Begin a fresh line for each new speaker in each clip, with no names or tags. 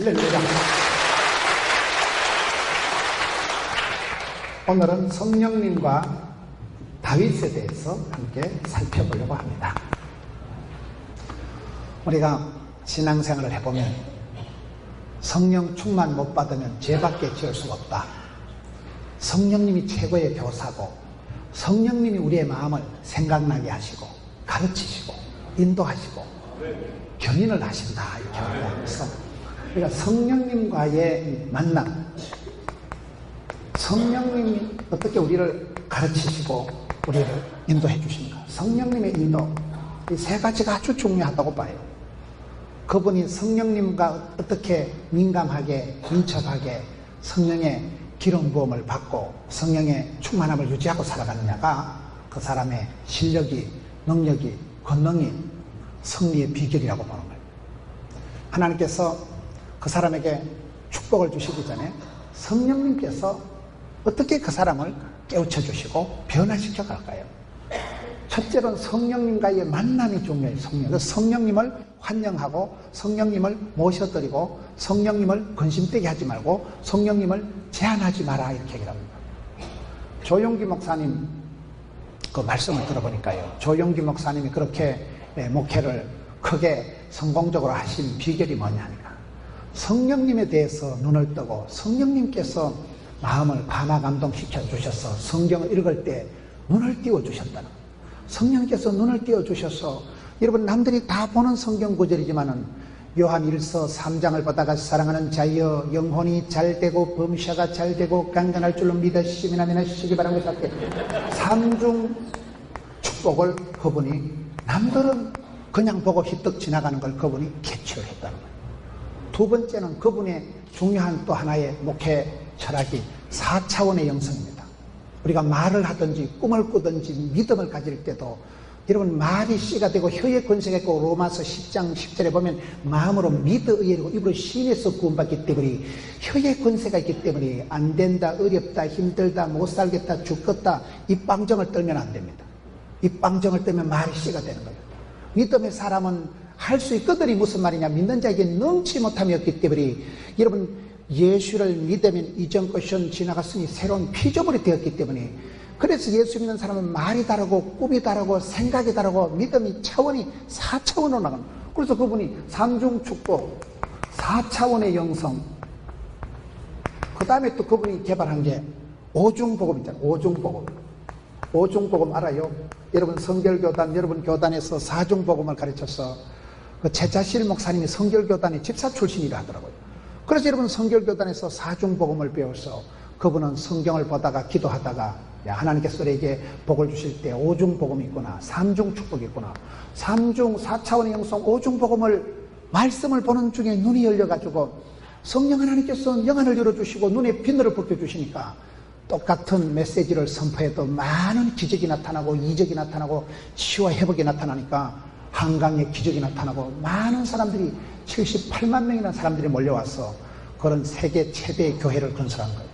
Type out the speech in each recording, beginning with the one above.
할렐루야. 오늘은 성령님과 다윗에 대해서 함께 살펴보려고 합니다. 우리가 신앙생활을 해보면 성령 충만 못 받으면 죄밖에 지을 수가 없다. 성령님이 최고의 교사고 성령님이 우리의 마음을 생각나게 하시고 가르치시고 인도하시고 견인을 하신다, 이렇게 하면서 그러니까 성령님과의 만남, 성령님이 어떻게 우리를 가르치시고 우리를 인도해 주십니까? 성령님의 인도, 이 세 가지가 아주 중요하다고 봐요. 그분이 성령님과 어떻게 민감하게 민첩하게 성령의 기름 부음을 받고 성령의 충만함을 유지하고 살아가느냐가 그 사람의 실력이, 능력이, 권능이 승리의 비결이라고 보는 거예요. 하나님께서 그 사람에게 축복을 주시기 전에 성령님께서 어떻게 그 사람을 깨우쳐 주시고 변화시켜 갈까요? 첫째로는 성령님과의 만남이 중요해요. 성령님을 환영하고 성령님을 모셔드리고 성령님을 근심되게 하지 말고 성령님을 제한하지 마라, 이렇게 얘기를 합니다. 조용기 목사님 그 말씀을 들어보니까요, 조용기 목사님이 그렇게 목회를 크게 성공적으로 하신 비결이 뭐냐니까, 성령님에 대해서 눈을 뜨고 성령님께서 마음을 감화 감동시켜 주셔서 성경을 읽을 때 눈을 띄워 주셨다는 거예요. 성령께서 눈을 띄워 주셔서, 여러분 남들이 다 보는 성경 구절이지만은 요한 1서 3장을 보다가 사랑하는 자여 영혼이 잘되고 범사가 잘되고 강건할 줄로 믿으시기나 믿으시기 바랍니다. 삼중 축복을 그분이, 남들은 그냥 보고 휘떡 지나가는 걸 그분이 캐치를 했다는 거예요. 두 번째는 그분의 중요한 또 하나의 목회 철학이 4차원의 영성입니다. 우리가 말을 하든지 꿈을 꾸든지 믿음을 가질 때도 여러분 말이 씨가 되고 혀의 권세가 있고 로마서 10장 10절에 보면 마음으로 믿어 의뢰하고 입으로 신에서 구원받기 때문에 혀의 권세가 있기 때문에 안 된다, 어렵다, 힘들다, 못 살겠다, 죽겠다, 이 빵정을 떨면 안 됩니다. 이 빵정을 떨면 말이 씨가 되는 거예요. 믿음의 사람은 할 수 있거든이 무슨 말이냐, 믿는 자에게 능치 못함이 없기 때문에 여러분 예수를 믿으면 이전 것은 지나갔으니 새로운 피조물이 되었기 때문에, 그래서 예수 믿는 사람은 말이 다르고 꿈이 다르고 생각이 다르고 믿음이 차원이 4차원으로 나가는 거예요. 그래서 그분이 삼중 축복, 4차원의 영성, 그 다음에 또 그분이 개발한 게 오중복음 있잖아요. 오중복음. 오중복음 알아요? 여러분 성결교단, 여러분 교단에서 사중복음을 가르쳐서 그 제자실 목사님이 성결교단의 집사 출신이라 하더라고요. 그래서 여러분 성결교단에서 사중복음을 배워서 그분은 성경을 보다가 기도하다가, 야, 하나님께서 우리에게 복을 주실 때 오중복음이 있구나, 삼중축복이 있구나, 4차원의 영성 오중복음을 말씀을 보는 중에 눈이 열려가지고 성령 하나님께서 영안을 열어주시고 눈에 비늘을 벗겨주시니까 똑같은 메시지를 선포해도 많은 기적이 나타나고 이적이 나타나고 치유와 회복이 나타나니까 한강에 기적이 나타나고 많은 사람들이 78만 명이나 사람들이 몰려와서 그런 세계 최대의 교회를 건설한 거예요.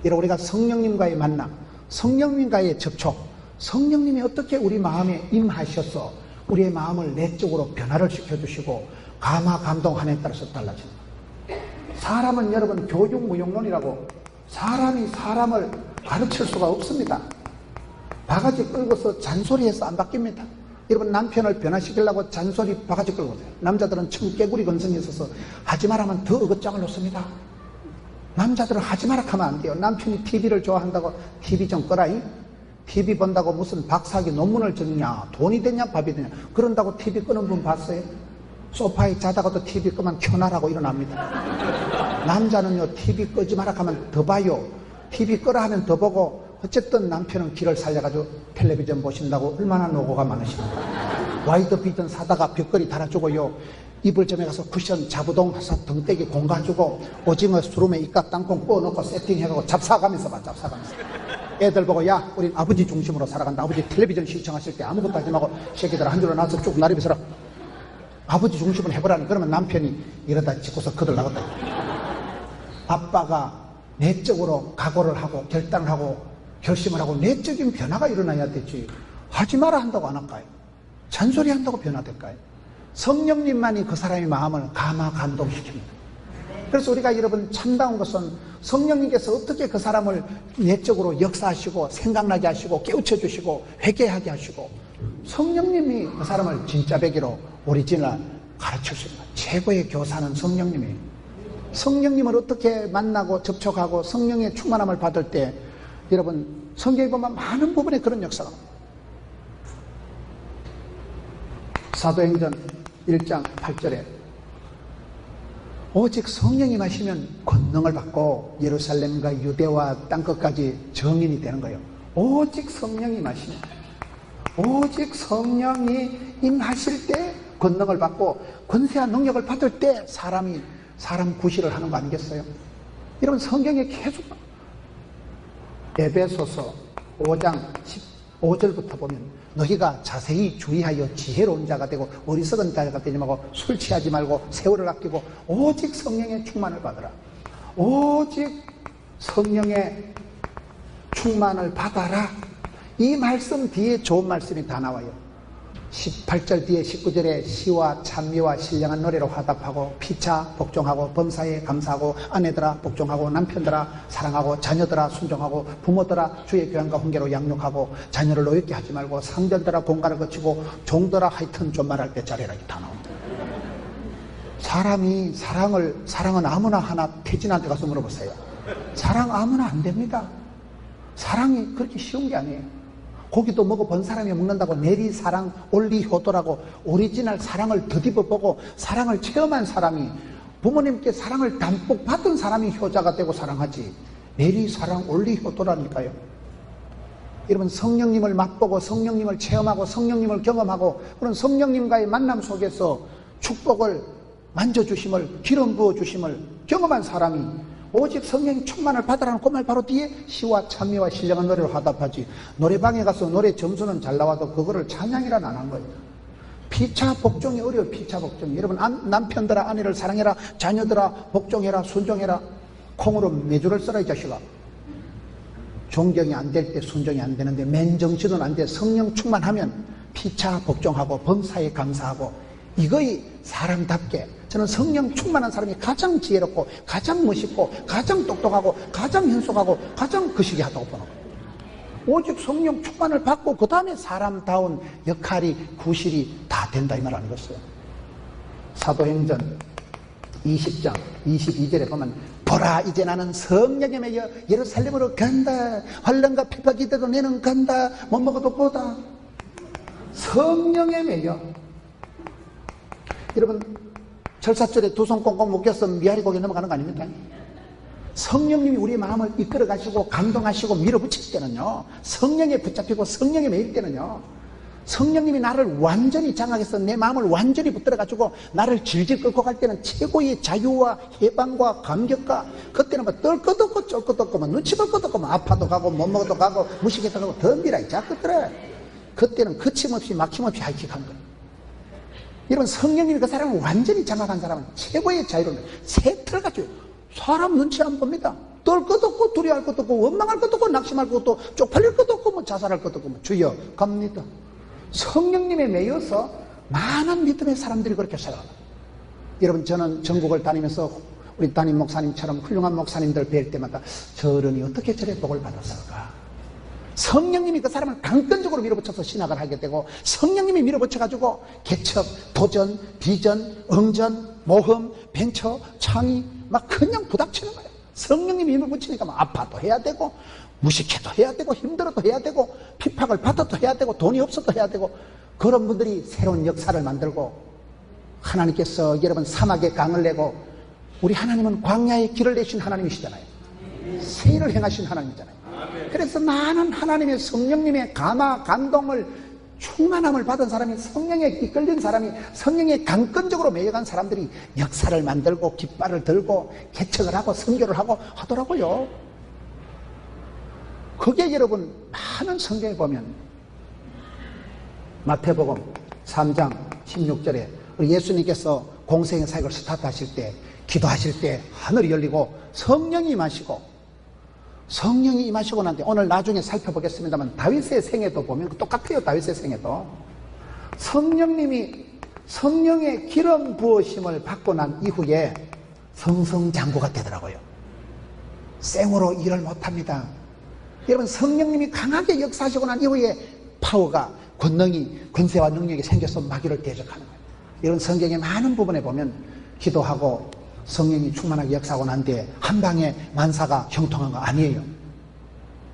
이런 우리가 성령님과의 만남, 성령님과의 접촉, 성령님이 어떻게 우리 마음에 임하셔서 우리의 마음을 내적으로 변화를 시켜주시고 감화 감동하느냐에 따라서 달라집니다. 사람은 여러분 교육무용론이라고, 사람이 사람을 가르칠 수가 없습니다. 바가지 끌고서 잔소리해서 안 바뀝니다. 여러분 남편을 변화시키려고 잔소리 바가지 끌고 오세요. 남자들은 청개구리 건성이 있어서 하지 말하면 더 어긋장을 놓습니다. 남자들은 하지 마라 하면 안 돼요. 남편이 TV를 좋아한다고 TV 좀 꺼라잉? TV 본다고 무슨 박사학위 논문을 적냐, 돈이 되냐 밥이 되냐 그런다고 TV 끄는 분 봤어요? 소파에 자다가도 TV 끄면 켜놔라고 일어납니다. 남자는요 TV 끄지 마라 하면 더 봐요. TV 끄라 하면 더 보고, 어쨌든 남편은 길을 살려가지고 텔레비전 보신다고 얼마나 노고가 많으십니까? 와이드 비전 사다가 벽걸이 달아주고요, 이불점에 가서 쿠션 자부동 해서 등대기 공가주고 오징어 수름에 이깟 땅콩 구워놓고 세팅해가고 잡사가면서 봐, 잡사가면서. 애들 보고, 야, 우린 아버지 중심으로 살아간다. 아버지 텔레비전 시청하실 때 아무것도 하지 말고 새끼들 한 줄로 나와서 쭉 나르비 서라. 아버지 중심으로 해보라니. 그러면 남편이 이러다 짓고서 그들 나갔다. 아빠가 내적으로 각오를 하고 결단을 하고 결심을 하고 내적인 변화가 일어나야 되지, 하지 마라 한다고 안 할까요? 잔소리 한다고 변화될까요? 성령님만이 그 사람의 마음을 감화 감동시킵니다. 그래서 우리가 여러분 참다운 것은 성령님께서 어떻게 그 사람을 내적으로 역사하시고 생각나게 하시고 깨우쳐 주시고 회개하게 하시고 성령님이 그 사람을 진짜 배기로 오리지널 가르쳐 주십니다. 최고의 교사는 성령님이에요. 성령님을 어떻게 만나고 접촉하고 성령의 충만함을 받을 때 여러분 성경에 보면 많은 부분에 그런 역사가 사도행전 1장 8절에 오직 성령이 마시면 권능을 받고 예루살렘과 유대와 땅끝까지 정인이 되는 거예요. 오직 성령이 마시면, 오직 성령이 임하실 때 권능을 받고 권세와 능력을 받을 때 사람 구실을 하는 거 아니겠어요? 여러분 성경에 계속 에베소서 5장 15절부터 보면 너희가 자세히 주의하여 지혜로운 자가 되고 어리석은 자가 되지 말고 술 취하지 말고 세월을 아끼고 오직 성령의 충만을 받으라. 오직 성령의 충만을 받아라. 이 말씀 뒤에 좋은 말씀이 다 나와요. 18절 뒤에 19절에 시와 찬미와 신령한 노래로 화답하고 피차 복종하고 범사에 감사하고 아내들아 복종하고 남편들아 사랑하고 자녀들아 순종하고 부모들아 주의 교양과 훈계로 양육하고 자녀를 노엽게 하지 말고 상전들아 공간을 거치고 종들아 하여튼 좀 말할 때 잘해라. 다 나옵니다. 사람이 사랑은 아무나 하나 태진한테 가서 물어보세요. 사랑 아무나 안 됩니다. 사랑이 그렇게 쉬운 게 아니에요. 고기도 먹어본 사람이 먹는다고 내리 사랑, 올리 효도라고 오리지널 사랑을 더듬어 보고 사랑을 체험한 사람이 부모님께 사랑을 담뿍 받은 사람이 효자가 되고 사랑하지 내리 사랑, 올리 효도라니까요. 여러분 성령님을 맛보고 성령님을 체험하고 성령님을 경험하고 그런 성령님과의 만남 속에서 축복을 만져주심을 기름 부어주심을 경험한 사람이 오직 성령의 충만을 받으라는 그 말 바로 뒤에 시와 찬미와 신령한 노래로 화답하지 노래방에 가서 노래 점수는 잘 나와도 그거를 찬양이란 안 한 거예요. 피차 복종이 어려워요. 피차 복종이. 여러분 남편들아 아내를 사랑해라 자녀들아 복종해라 순종해라 콩으로 매주를 써라 이 자식아. 존경이 안 될 때 순종이 안 되는데 맨정신은 안 돼. 성령 충만하면 피차 복종하고 범사에 감사하고 이거이 사람답게 저는 성령 충만한 사람이 가장 지혜롭고 가장 멋있고 가장 똑똑하고 가장 현속하고 가장 거시기하다고 보는 거예요. 오직 성령 충만을 받고 그 다음에 사람다운 역할이 구실이 다 된다 이 말 아니겠어요? 사도행전 20장 22절에 보면 보라 이제 나는 성령에 매여 예루살렘으로 간다. 환난과 핍박이 되도 내는 간다. 못 먹어도 보다. 성령에 매여. 여러분 철사철에 두 손 꽁꽁 묶였으면 미아리 고개 넘어가는 거 아닙니까? 성령님이 우리의 마음을 이끌어 가시고 감동하시고 밀어붙일 때는요 성령에 붙잡히고 성령에 매일 때는요 성령님이 나를 완전히 장악해서 내 마음을 완전히 붙들어 가지고 나를 질질 끌고 갈 때는 최고의 자유와 해방과 감격과 그때는 뭐 떨 것도 없고 쩔 것도 없고 뭐 눈치 볼 것도 없고 뭐 아파도 가고 못 먹어도 가고 무식해도 가고 덤비라 이 자꾸들아. 그때는 거침없이 막힘없이 하이킥한 거예요. 여러분 성령님이 그 사람을 완전히 장악한 사람은 최고의 자유로운 세트를 가지고 사람 눈치 안 봅니다. 떨 것도 없고 두려워할 것도 없고 원망할 것도 없고 낙심할 것도 없고 쪽팔릴 것도 없고 뭐 자살할 것도 없고 뭐 주여 갑니다. 성령님에 매여서 많은 믿음의 사람들이 그렇게 살아갑니다. 여러분 저는 전국을 다니면서 우리 담임 목사님처럼 훌륭한 목사님들 뵐 때마다 저런이 어떻게 저래 복을 받았을까. 성령님이 그 사람을 강권적으로 밀어붙여서 신학을 하게 되고 성령님이 밀어붙여가지고 개척, 도전, 비전, 응전, 모험, 벤처, 창의 막 그냥 부닥치는 거예요. 성령님이 밀어붙이니까 막 아파도 해야 되고 무식해도 해야 되고 힘들어도 해야 되고 핍박을 받아도 해야 되고 돈이 없어도 해야 되고 그런 분들이 새로운 역사를 만들고 하나님께서 여러분 사막에 강을 내고 우리 하나님은 광야에 길을 내신 하나님이시잖아요. 세일을 행하신 하나님이잖아요. 그래서 많은 하나님의 성령님의 감화 감동을 충만함을 받은 사람이 성령에 이끌린 사람이 성령에 강권적으로 매여간 사람들이 역사를 만들고 깃발을 들고 개척을 하고 선교를 하고 하더라고요. 그게 여러분 많은 성경에 보면 마태복음 3장 16절에 우리 예수님께서 공생의 사역을 스타트하실 때 기도하실 때 하늘이 열리고 성령이 임하시고 난 뒤 오늘 나중에 살펴보겠습니다만 다윗의 생애도 보면 똑같아요. 다윗의 생애도 성령님이 성령의 기름 부으심을 받고 난 이후에 성성장구가 되더라고요. 생으로 일을 못합니다. 여러분, 성령님이 강하게 역사하시고 난 이후에 파워가, 권능이, 권세와 능력이 생겨서 마귀를 대적하는 거예요. 이런 성경의 많은 부분에 보면 기도하고 성령이 충만하게 역사하고 난 뒤에 한 방에 만사가 형통한 거 아니에요.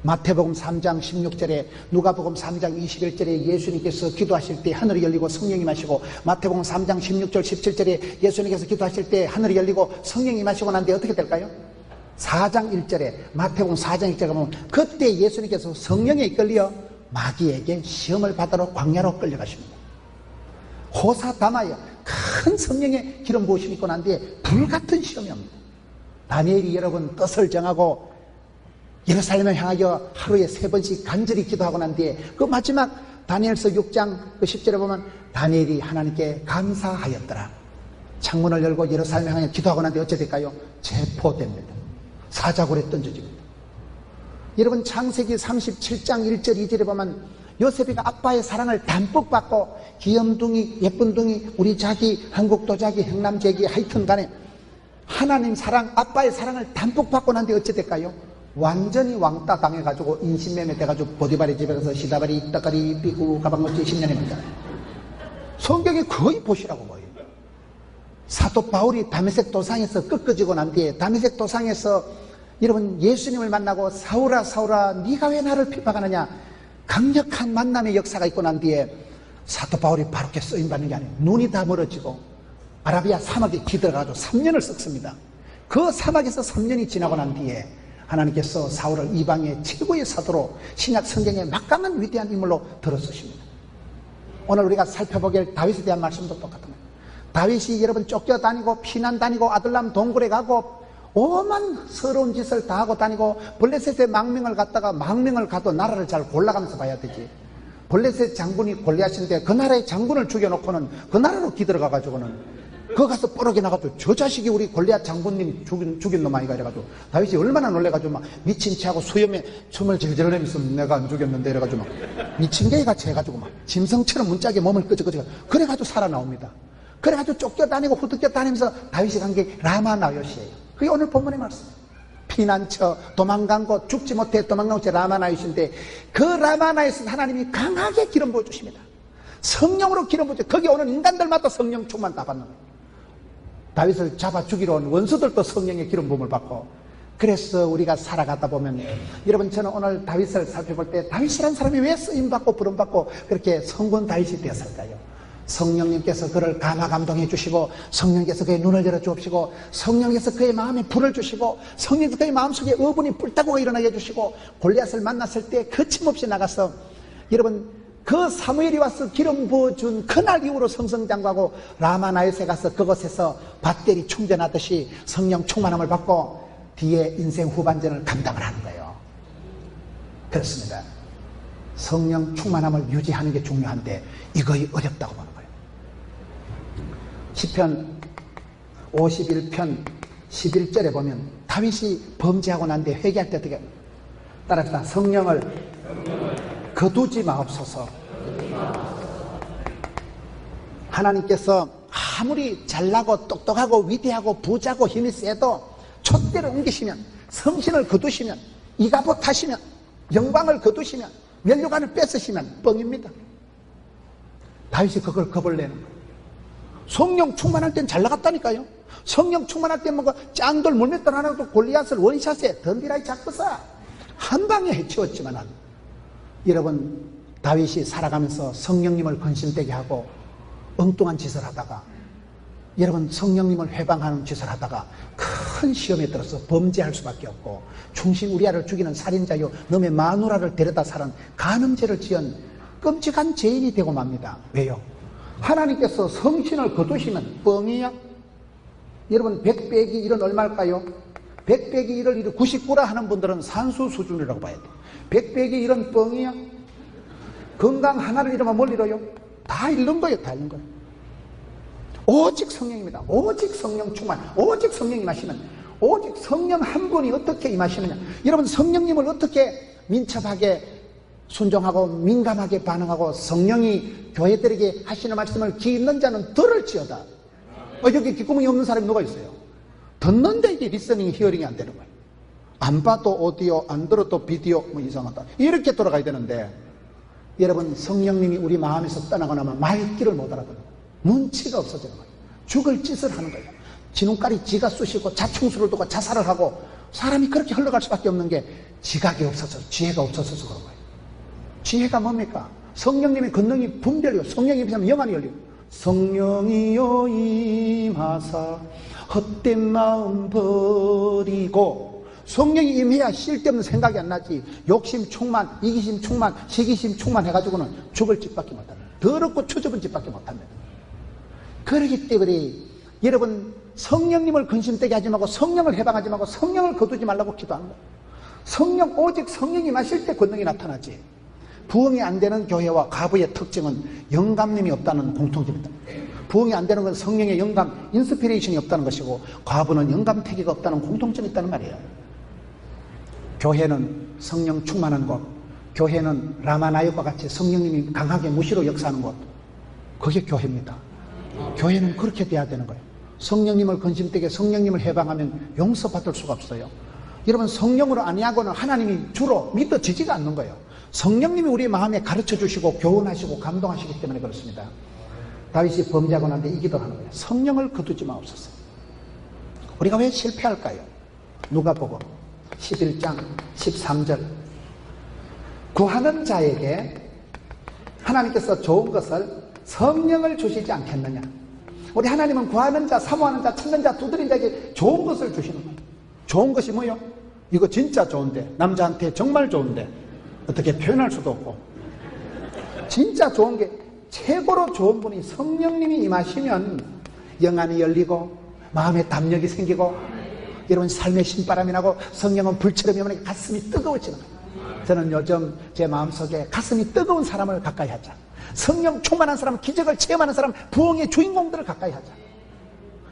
마태복음 3장 16절에, 누가복음 3장 21절에 예수님께서 기도하실 때 하늘이 열리고 성령이 임하시고, 마태복음 3장 16절 17절에 예수님께서 기도하실 때 하늘이 열리고 성령이 임하시고 난 뒤에 어떻게 될까요? 4장 1절에, 마태복음 4장 1절에 보면 그때 예수님께서 성령에 이끌려 마귀에게 시험을 받으러 광야로 끌려가십니다. 호사다마여, 큰 성령의 기름 부으심 있고 난 뒤에 불같은 시험이 옵니다. 다니엘이 여러분 뜻을 정하고 예루살렘을 향하여 하루에 3번씩 간절히 기도하고 난 뒤에 그 마지막 다니엘서 6장 그 10절에 보면 다니엘이 하나님께 감사하였더라. 창문을 열고 예루살렘을 향하여 기도하고 난 뒤에 어찌 될까요? 체포됩니다. 사자굴에 던져집니다. 여러분, 창세기 37장 1절 2절에 보면 요셉이가 아빠의 사랑을 담뿍 받고 귀염둥이, 예쁜둥이, 우리 자기, 한국도자기, 행남제기, 하여튼 간에 하나님 사랑, 아빠의 사랑을 담뿍 받고 난 뒤에 어찌 될까요? 완전히 왕따 당해가지고 인신매매 돼가지고 보디바리 집에 가서 시다바리, 떡가리, 삐꾸, 가방거치 10년입니다. 성경이 거의 보시라고 보여요. 사도 바울이 다메섹 도상에서 꺾어지고 난 뒤에 다메섹 도상에서 여러분 예수님을 만나고 사울아 사울아 네가 왜 나를 핍박하느냐, 강력한 만남의 역사가 있고 난 뒤에 사도 바울이 바로게 쓰임받는 게 아니에요. 눈이 다 멀어지고 아라비아 사막에 기들어가지고 3년을 썩습니다. 그 사막에서 3년이 지나고 난 뒤에 하나님께서 사울을 이방의 최고의 사도로 신약 성경의 막강한 위대한 인물로 들어서십니다. 오늘 우리가 살펴보길 다윗에 대한 말씀도 똑같은 거예요. 다윗이 여러분 쫓겨다니고 피난 다니고 아들람 동굴에 가고 오만 서러운 짓을 다 하고 다니고 블레셋의 망명을 갔다가 망명을 가도 나라를 잘 골라가면서 봐야 되지. 블레셋 장군이 골리앗인데 그 나라의 장군을 죽여놓고는 그 나라로 기들어가가지고는 그거 가서 뽀록이 나가지고 저 자식이 우리 골리앗 장군님 죽인 놈 아이가 이래가지고 다윗이 얼마나 놀래가지고 막 미친 체하고 수염에 춤을 질질 내면서 내가 안 죽였는데 이래가지고 막 미친 개같이 해가지고 막 짐승처럼 문짝에 몸을 끄적끄적 그래가지고 살아나옵니다. 그래가지고 쫓겨다니고 후드겨다니면서 다윗이 간 게 라마나요시예요. 그게 오늘 본문의 말씀. 피난처 도망간 곳 죽지 못해 도망간 곳이 라마나요시인데 그 라마나요시 하나님이 강하게 기름 부어주십니다. 성령으로 기름 부어주십니다. 거기 오는 인간들마다 성령 충만 다 받는 거예요. 다윗을 잡아 죽이러 온 원수들도 성령의 기름 부음을 받고. 그래서 우리가 살아가다 보면 여러분 저는 오늘 다윗을 살펴볼 때 다윗이라는 사람이 왜 쓰임받고 부름받고 그렇게 성군 다윗이 되었을까요? 성령님께서 그를 감화 감동해 주시고 성령께서 그의 눈을 열어 주옵시고 성령께서 그의 마음에 불을 주시고 성령께서 그의 마음속에 어분이 불타고가 일어나게 해주시고 골리앗을 만났을 때 거침없이 나가서 여러분 그 사무엘이 와서 기름 부어준 그날 이후로 성성장구하고 라마나요스에 가서 그곳에서 밧데리 충전하듯이 성령 충만함을 받고 뒤에 인생 후반전을 감당을 하는 거예요. 그렇습니다. 성령 충만함을 유지하는 게 중요한데 이거이 어렵다고 보는 거예요. 시편 51편 11절에 보면 다윗이 범죄하고 난 뒤에 회개할 때 어떻게 따라합시다. 성령을 거두지 마옵소서. 하나님께서 아무리 잘나고 똑똑하고 위대하고 부자고 힘이 세도 촛대를 옮기시면 성신을 거두시면 이가봇하시면 영광을 거두시면 면류관을 뺏으시면 뻥입니다. 다윗이 그걸 겁을 내는 거예요. 성령 충만할 땐 잘 나갔다니까요. 성령 충만할 때 뭔가 짱돌 물맷돌 하나도 골리앗을 원샷에 던디라이 잡고서 한 방에 해치웠지만 여러분 다윗이 살아가면서 성령님을 근심되게 하고 엉뚱한 짓을 하다가 여러분 성령님을 회방하는 짓을 하다가 큰 시험에 들어서 범죄할 수밖에 없고 충신 우리아를 죽이는 살인자요 너의 마누라를 데려다 살은 간음죄를 지은 끔찍한 죄인이 되고 맙니다. 왜요? 하나님께서 성신을 거두시면 뻥이야. 여러분 100 빼기 1은 얼마일까요? 100 빼기 1을 99라 하는 분들은 산수 수준이라고 봐야 돼. 100 빼기 1은 뻥이야. 건강 하나를 잃으면 뭘 잃어요? 다 잃는 거예요. 다 잃는 거예요. 오직 성령입니다. 오직 성령 충만, 오직 성령 임하시면, 오직 성령 한 분이 어떻게 임하시느냐. 여러분 성령님을 어떻게 민첩하게 순종하고 민감하게 반응하고 성령이 교회들에게 하시는 말씀을 귀 있는 자는 들을지어다. 여기 귓구멍이 없는 사람이 누가 있어요? 듣는데 이게 리스닝, 히어링이 안 되는 거예요. 안 봐도 오디오, 안 들어도 비디오, 뭐 이상하다. 이렇게 돌아가야 되는데, 여러분, 성령님이 우리 마음에서 떠나고 나면 말귀를 못 알아듣는 거예요. 눈치가 없어지는 거예요. 죽을 짓을 하는 거예요. 지눈깔이 지가 쑤시고 자충수를 두고 자살을 하고 사람이 그렇게 흘러갈 수밖에 없는 게 지각이 없어서, 지혜가 없어서 그런 거예요. 지혜가 뭡니까? 성령님의 권능이 분별이요. 성령이 임하면 영안이 열리고, 성령이여 임하사 헛된 마음 버리고, 성령이 임해야 쓸데없는 생각이 안 나지. 욕심 충만, 이기심 충만, 시기심 충만 해가지고는 죽을 짓밖에 못합니다. 더럽고 추접은 짓밖에 못합니다. 그렇기 때문에 여러분, 성령님을 근심되게 하지 말고, 성령을 해방하지 말고, 성령을 거두지 말라고 기도하는 거예요. 성령, 오직 성령이 마실 때 권능이 나타나지. 부흥이 안 되는 교회와 과부의 특징은 영감님이 없다는 공통점입니다. 부흥이 안 되는 건 성령의 영감, 인스피레이션이 없다는 것이고, 과부는 영감태기가 없다는 공통점이 있다는 말이에요. 교회는 성령 충만한 곳, 교회는 라마나역과 같이 성령님이 강하게 무시로 역사하는 곳, 그게 교회입니다. 교회는 그렇게 돼야 되는 거예요. 성령님을 근심되게, 성령님을 해방하면 용서받을 수가 없어요. 여러분, 성령으로 아니하고는 하나님이 주로 믿어지지가 않는 거예요. 성령님이 우리 마음에 가르쳐 주시고 교훈하시고 감동하시기 때문에 그렇습니다. 다윗이 범죄하고 난 뒤에 이 기도를 하는 거예요. 성령을 거두지 마옵소서. 우리가 왜 실패할까요? 누가복음 11장 13절, 구하는 자에게 하나님께서 좋은 것을 성령을 주시지 않겠느냐. 우리 하나님은 구하는 자, 사모하는 자, 찾는 자, 두드린 자에게 좋은 것을 주시는 거예요. 좋은 것이 뭐예요? 이거 진짜 좋은데, 남자한테 정말 좋은데 어떻게 표현할 수도 없고, 진짜 좋은 게, 최고로 좋은 분이 성령님이 임하시면 영안이 열리고 마음에 담력이 생기고, 여러분, 삶의 신바람이 나고 성령은 불처럼 임하니까 가슴이 뜨거워지는 거예요. 저는 요즘 제 마음속에 가슴이 뜨거운 사람을 가까이 하자, 성령 충만한 사람, 기적을 체험하는 사람, 부흥의 주인공들을 가까이 하자.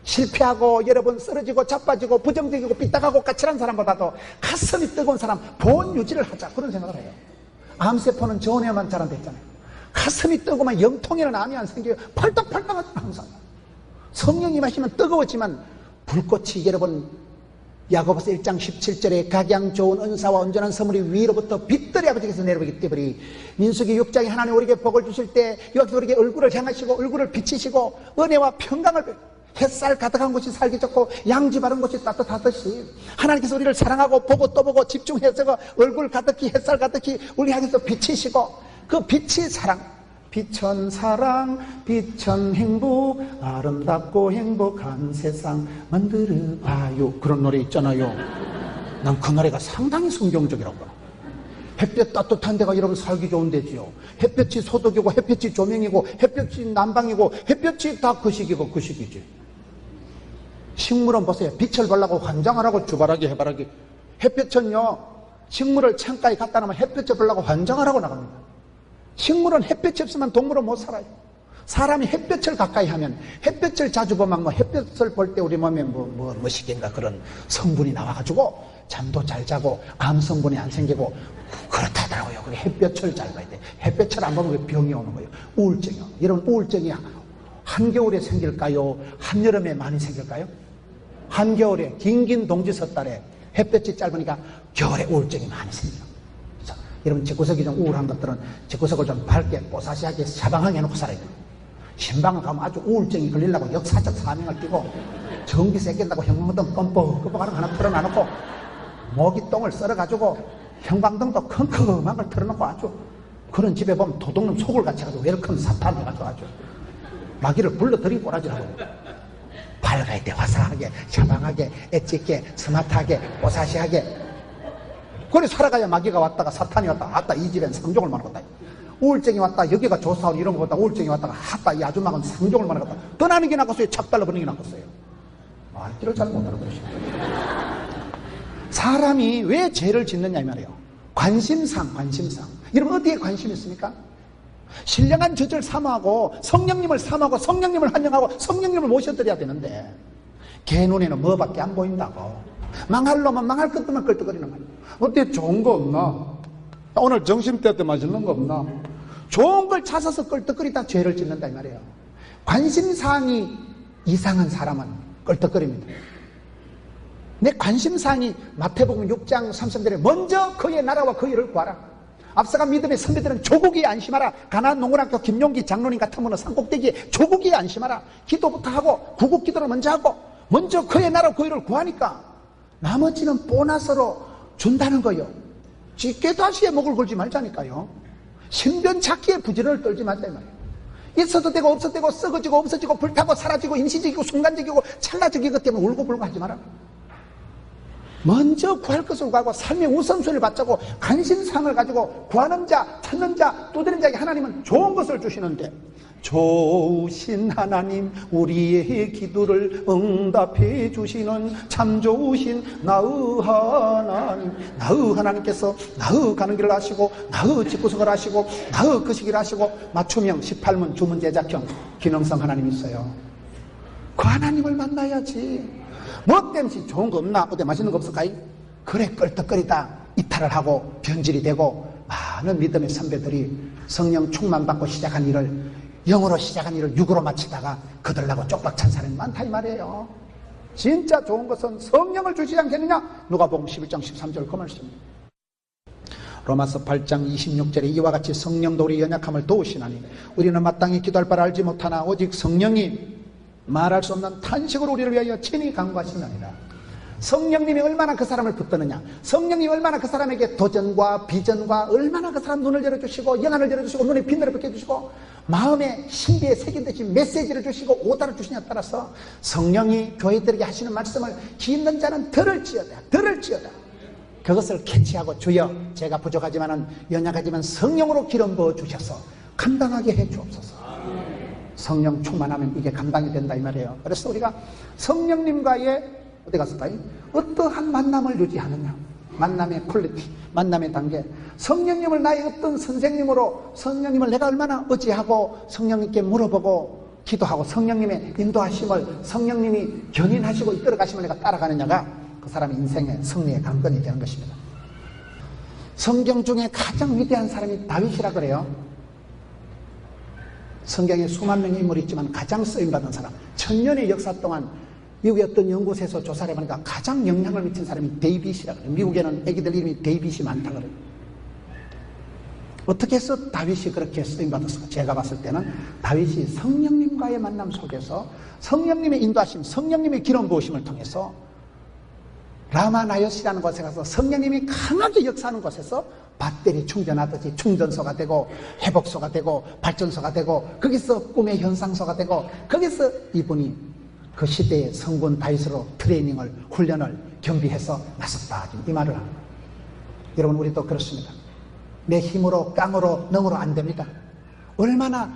실패하고 여러분 쓰러지고 자빠지고 부정적이고 삐딱하고 까칠한 사람보다도 가슴이 뜨거운 사람, 보온 유지를 하자, 그런 생각을 해요. 암세포는 저온에만 자란다 했잖아요. 가슴이 뜨거우면 영통에는 암이 안 생겨요. 펄떡펄떡 하잖아 항상. 성령이 마시면 뜨거웠지만 불꽃이, 여러분, 야고보서 1장 17절에 각양 좋은 은사와 온전한 선물이 위로부터 빛들이 아버지께서 내려오기 때문에, 민수기 6장에 하나님 우리에게 복을 주실 때 여기서 우리에게 얼굴을 향하시고 얼굴을 비치시고 은혜와 평강을, 햇살 가득한 곳이 살기 좋고 양지 바른 곳이 따뜻하듯이 하나님께서 우리를 사랑하고 보고 또 보고 집중해서 얼굴 가득히, 햇살 가득히 우리 향해서 비치시고, 그 빛이 사랑, 빛은 사랑, 빛은 행복, 아름답고 행복한 세상 만들어봐요. 그런 노래 있잖아요. 난 그 노래가 상당히 성경적이라고 봐. 햇볕 따뜻한 데가 여러분 살기 좋은 데지요. 햇볕이 소독이고 햇볕이 조명이고 햇볕이 난방이고 햇볕이 다 거식이고 거식이지. 식물은 보세요. 빛을 발라고 환장하라고 주바라기 해바라기. 햇볕은요, 식물을 창가에 갖다 놓으면 햇볕을 발라고 환장하라고 나갑니다. 식물은 햇볕이 없으면 동물은 못 살아요. 사람이 햇볕을 가까이 하면, 햇볕을 자주 보면 햇볕을 볼 때 우리 몸에 뭐시긴가 그런 성분이 나와가지고 잠도 잘 자고 암 성분이 안 생기고 그렇다더라고요. 그게 햇볕을 잘 봐야 돼. 햇볕을 안 보면 병이 오는 거예요. 우울증이요. 여러분, 우울증이 한겨울에 생길까요? 한여름에 많이 생길까요? 한겨울에, 긴긴 동지섣달에 햇볕이 짧으니까 겨울에 우울증이 많이 생겨요. 여러분, 집구석이 좀 우울한 것들은 집구석을 좀 밝게 뽀사시하게 샤방하게 해놓고 살아야 돼요. 신방을 가면 아주 우울증이 걸리려고 역사적 사명을 띠고 전기세 깬다고 형광등 껌뻑껌뻑 하는 거 하나 틀어놔놓고 모기똥을 썰어가지고 형광등도 컴컴한 걸 틀어놓고 아주, 그런 집에 보면 도둑놈 속을 같이 해가지고 웰컴 사탄 해가지고 아주 마귀를 불러들인 꼬라지라고. 밝아야 돼. 화사하게, 샤방하게, 엣지있게, 스마트하게, 뽀사시하게. 그래 살아가야 마귀가 왔다가 사탄이 왔다가, 아따 이 집엔 상종을 많았다. 우울증이 왔다, 여기가 조사원 이런 거 보다 우울증이 왔다가, 아따 이 아줌마는 상종을 많았다. 떠나는 게 낫겠어요? 착달러 버리는 게 낫겠어요? 말귀를 잘 못 알아들으시죠. 사람이 왜 죄를 짓느냐 이 말이에요. 관심상. 여러분, 어디에 관심이 있습니까? 신령한 저절 사모하고 성령님을 사모하고 성령님을 환영하고 성령님을 모셔드려야 되는데, 개 눈에는 뭐밖에 안 보인다고. 망할 놈은 망할 것들만 끌떡거리는 거예요. 어때 좋은 거 없나? 오늘 점심때 때 맛있는 거 없나? 좋은 걸 찾아서 끌떡거리다 죄를 짓는다 이 말이에요. 관심사항이 이상한 사람은 끌떡거립니다. 내 관심사항이 마태복음 6장 33절에 먼저 그의 나라와 그의 일을 구하라. 앞서간 믿음의 선배들은 조국에 안심하라. 가나안 농군학교 김용기 장로님 같으면 산꼭대기에 조국에 안심하라. 기도부터 하고 구국 기도를 먼저 하고 먼저 그의 나라와 그의 일을 구하니까 나머지는 보너스로 준다는 거요. 쥐깨다시에 목을 걸지 말자니까요. 신변 찾기에 부지런을 떨지 말자 이 말이에요. 있어도 되고 없어도 되고 썩어지고 없어지고 불타고 사라지고 임시적이고 순간적이고 찰나적이기 때문에 울고불고 하지 마라. 먼저 구할 것을 구하고 삶의 우선순위를 받자고 관심사항을 가지고 구하는 자, 찾는 자, 두드리는 자에게 하나님은 좋은 것을 주시는데 좋으신 하나님 우리의 기도를 응답해 주시는 참 좋으신 나의 하나님, 나의 하나님께서 나의 가는 길을 아시고 나의 집구석을 아시고 나의 거시기를 아시고 맞춤형 18문 주문 제작형 기능성 하나님이 있어요. 그 하나님을 만나야지. 뭐 때문에 좋은 거 없나? 어디 맛있는 거 없을까? 그래 껄떡거리다 이탈을 하고 변질이 되고 많은 믿음의 선배들이 성령 충만받고 시작한 일을 영으로 시작한 일을 육으로 마치다가 그들라고 쪽박 찬 사람이 많다 이 말이에요. 진짜 좋은 것은 성령을 주시지 않겠느냐? 누가복음 11장 13절 그 말씀입니다. 로마서 8장 26절에 이와 같이 성령도 우리 연약함을 도우시나니 우리는 마땅히 기도할 바를 알지 못하나 오직 성령이 말할 수 없는 탄식으로 우리를 위하여 친히 간구하시느니라. 성령님이 얼마나 그 사람을 붙드느냐, 성령님이 얼마나 그 사람에게 도전과 비전과 얼마나 그 사람 눈을 열어주시고 영안을 열어주시고 눈에 빛을 비춰주시고 마음에 신비에 새긴 듯이 메시지를 주시고 오다를 주시냐에 따라서 성령이 교회들에게 하시는 말씀을 귀 있는 자는 들을지어다 그것을 캐치하고 주여 제가 부족하지만은 연약하지만 성령으로 기름 부어 주셔서 감당하게 해 주옵소서. 성령 충만하면 이게 감당이 된다 이 말이에요. 그래서 우리가 성령님과의 어디 갔을까요? 어떠한 만남을 유지하느냐, 만남의 퀄리티, 만남의 단계. 성령님을 나의 어떤 선생님으로 성령님을 내가 얼마나 의지하고 성령님께 물어보고 기도하고 성령님의 인도하심을 성령님이 견인하시고 이끌어 가심을 내가 따라가느냐가 그 사람의 인생의 승리의 관건이 되는 것입니다. 성경 중에 가장 위대한 사람이 다윗이라 그래요. 성경에 수만 명의 인물이 있지만 가장 쓰임받은 사람, 1000년의 역사 동안 미국의 어떤 연구소에서 조사를 해보니까 가장 영향을 미친 사람이 데이빗이라 그래요. 미국에는 애기들 이름이 데이빗이 많다 그래요. 어떻게 해서 다윗이 그렇게 쓰임받았을까? 제가 봤을 때는 다윗이 성령님과의 만남 속에서 성령님의 인도하심, 성령님의 기름 부으심을 통해서 라마나요시라는 곳에 가서 성령님이 강하게 역사하는 곳에서 배터리 충전하듯이 충전소가 되고 회복소가 되고 발전소가 되고 거기서 꿈의 현상소가 되고 거기서 이분이 그 시대의 성군 다윗으로 트레이닝을 훈련을 겸비해서 나섰다 이 말을 합니다. 여러분 우리도 그렇습니다. 내 힘으로 깡으로 능으로 안 됩니다. 얼마나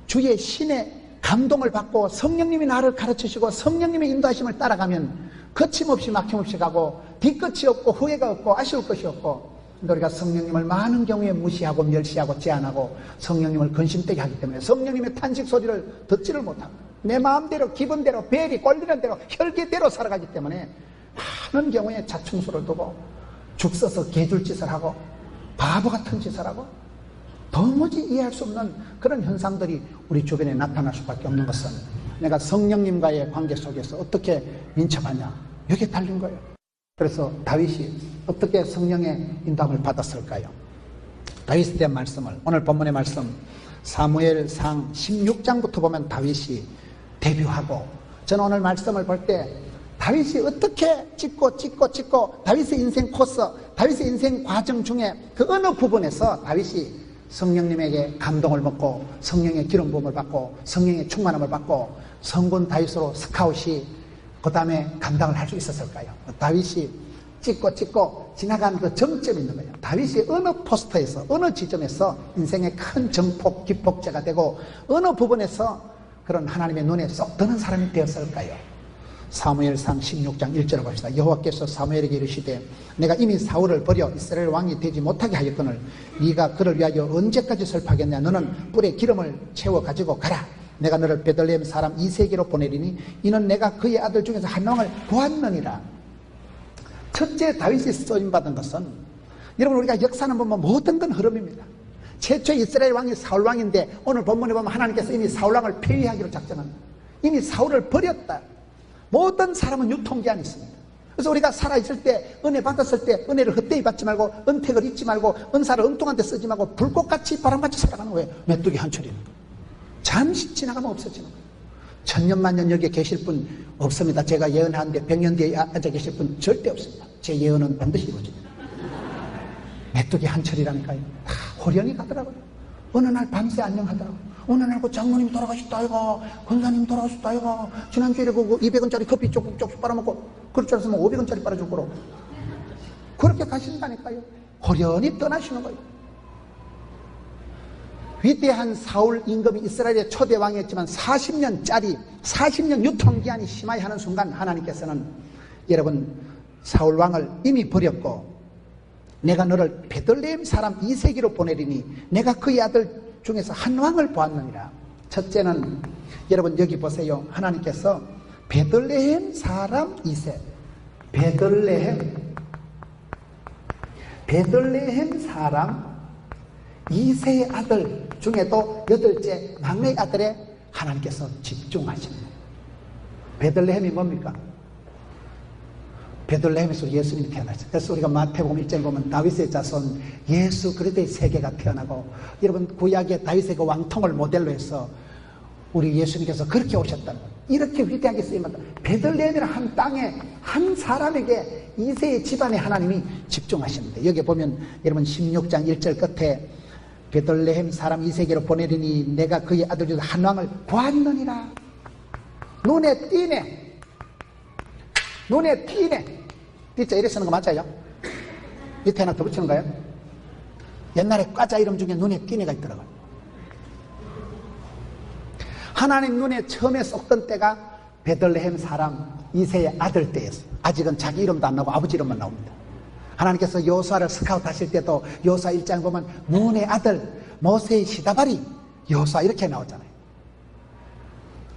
주의 신의 감동을 받고 성령님이 나를 가르치시고 성령님의 인도하심을 따라가면 거침없이 막힘없이 가고 뒤끝이 없고 후회가 없고 아쉬울 것이 없고 우리가 성령님을 많은 경우에 무시하고 멸시하고 제한하고 성령님을 근심되게 하기 때문에 성령님의 탄식 소리를 듣지를 못하고 내 마음대로 기분대로 벨이 꼴리는 대로 혈기대로 살아가기 때문에 많은 경우에 자충수를 두고 죽 써서 개줄 짓을 하고 바보 같은 짓을 하고 도무지 이해할 수 없는 그런 현상들이 우리 주변에 나타날 수밖에 없는 것은 내가 성령님과의 관계 속에서 어떻게 민첩하냐 여기에 달린 거예요. 그래서 다윗이 어떻게 성령의 인도함을 받았을까요? 다윗에 대한 말씀을 오늘 본문의 말씀 사무엘상 16장부터 보면 다윗이 데뷔하고 저는 오늘 말씀을 볼 때 다윗이 어떻게 찍고 다윗의 인생 코스, 다윗의 인생 과정 중에 그 어느 부분에서 다윗이 성령님에게 감동을 먹고 성령의 기름 부음을 받고 성령의 충만함을 받고 성군 다윗으로 스카웃이 그 다음에 감당을 할 수 있었을까요? 다윗이 찍고 지나간 그 정점이 있는 거예요. 다윗이 어느 포스터에서 어느 지점에서 인생의 큰 정폭 기폭제가 되고 어느 부분에서 그런 하나님의 눈에 쏙 드는 사람이 되었을까요? 사무엘상 16장 1절을 봅시다. 여호와께서 사무엘에게 이르시되 내가 이미 사울을 버려 이스라엘 왕이 되지 못하게 하였거늘 네가 그를 위하여 언제까지 슬퍼하겠냐. 너는 뿔에 기름을 채워 가지고 가라. 내가 너를 베들레헴 사람 이세에게로 보내리니 이는 내가 그의 아들 중에서 한 명을 구하느니라. 첫째 다윗이 쓰임받은 것은 여러분 우리가 역사는 보면 모든 건 흐름입니다. 최초의 이스라엘 왕이 사울 왕인데 오늘 본문에 보면 하나님께서 이미 사울 왕을 폐위하기로 작정합니다. 이미 사울을 버렸다. 모든 사람은 유통기한이 있습니다. 그래서 우리가 살아있을 때, 은혜 받았을 때 은혜를 헛되이 받지 말고 은택을 잊지 말고 은사를 엉뚱한 데 쓰지 말고 불꽃같이 바람같이 살아가는 거예요. 메뚜기 한철이는 잠시 지나가면 없어지는 거예요. 천년만년 여기에 계실 분 없습니다. 제가 예언하는데 100년 뒤에 앉아 계실 분 절대 없습니다. 제 예언은 반드시 이루어집니다. 메뚜기 한철이라니까요. 다 호련히 가더라고요. 어느 날 밤새 안녕하더라고요. 어느 날 그 장로님 돌아가셨다 이거, 권사님 돌아가셨다 이거, 지난주에 그 200원짜리 커피 쪽쪽 빨아먹고 그럴 줄 알았으면 500원짜리 빨아줄 거로 그렇게 가신다니까요. 호련히 떠나시는 거예요. 위대한 사울 임금이 이스라엘의 초대 왕이었지만 40년 유통기한이 심하게 하는 순간 하나님께서는 여러분 사울 왕을 이미 버렸고 내가 너를 베들레헴 사람 이세기로 보내리니 내가 그의 아들 중에서 한 왕을 보았느니라. 첫째는 여러분 여기 보세요. 하나님께서 베들레헴 사람 이세, 베들레헴 사람 이세의 아들 중에도 8째 막내 아들에 하나님께서 집중하십니다. 베들레헴이 뭡니까? 베들레헴에서 예수님이 태어났어요. 그래서 우리가 마태복음 1장에 보면 다윗의 자손 예수 그리스도의 세계가 태어나고 여러분 구약의 다윗의 그 왕통을 모델로 해서 우리 예수님께서 그렇게 오셨다는 거예요. 이렇게 위대하게 쓰임받다. 베들레헴이라는 한 땅에 한 사람에게 이세의 집안에 하나님이 집중하시는데 여기 보면 여러분 16장 1절 끝에 베들레헴 사람 이세계로 보내리니 내가 그의 아들 중에 한 왕을 보았느니라. 눈에 띄네. 눈에 띄네. 진짜 이래 쓰는 거 맞아요? 밑에 하나 더 붙이는 거예요? 옛날에 과자 이름 중에 눈에 띄네가 있더라고요. 하나님 눈에 처음에 쏙던 때가 베들레헴 사람 이세의 아들 때였어요. 아직은 자기 이름도 안 나오고 아버지 이름만 나옵니다. 하나님께서 여호수아를 스카우트 하실 때도 여호수아 1장에 보면 눈의 아들 모세의 시다바리 여호수아 이렇게 나오잖아요.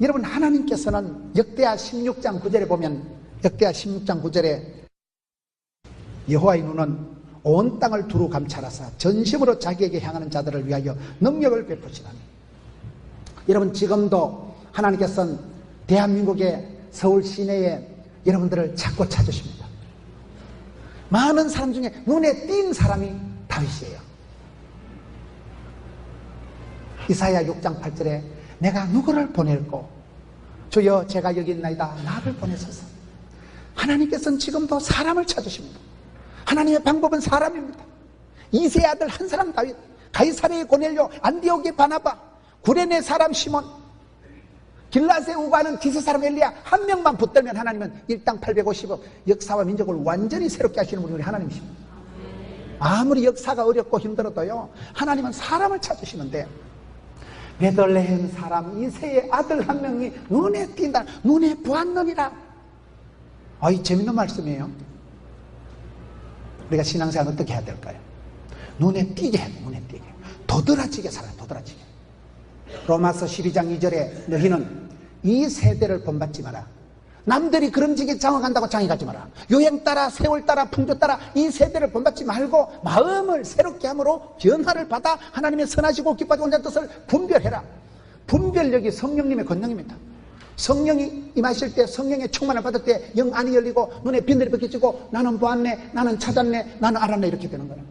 여러분 하나님께서는 역대하 16장 9절에 보면 역대하 16장 9절에 여호와의 눈은 온 땅을 두루 감찰하사 전심으로 자기에게 향하는 자들을 위하여 능력을 베푸시나니. 여러분 지금도 하나님께서는 대한민국의 서울 시내에 여러분들을 자꾸 찾으십니다. 많은 사람 중에 눈에 띈 사람이 다윗이에요. 이사야 6장 8절에 내가 누구를 보낼꼬 주여 제가 여기 있나이다 나를 보내소서. 하나님께서는 지금도 사람을 찾으십니다. 하나님의 방법은 사람입니다. 이세의 아들 한 사람 다윗, 가이사랴의 고넬료, 안디옥의 바나바, 구레네 사람 시몬, 길라스의 우바는 디스 사람 엘리야 한 명만 붙들면 하나님은 일당 850억 역사와 민족을 완전히 새롭게 하시는 분이 우리 하나님이십니다. 아무리 역사가 어렵고 힘들어도요 하나님은 사람을 찾으시는데 베들레헴 사람 이세의 아들 한 명이 눈에 띈다. 눈에 보았느니라. 이 재밌는 말씀이에요. 우리가 신앙생활 어떻게 해야 될까요? 눈에 띄게 해야 돼. 눈에 띄게. 도드라지게 살아요. 도드라지게. 로마서 12장 2절에 너희는 이 세대를 본받지 마라. 남들이 그름지게 장어간다고 장해가지 마라. 유행 따라 세월 따라 풍조 따라 이 세대를 본받지 말고 마음을 새롭게 함으로 변화를 받아 하나님의 선하시고 기뻐하시고 온전한 뜻을 분별해라. 분별력이 성령님의 권능입니다. 성령이 임하실 때 성령의 충만을 받을 때 영 안이 열리고 눈에 빛들이 벗겨지고 나는 보았네 나는 찾았네 나는 알았네 이렇게 되는 거예요.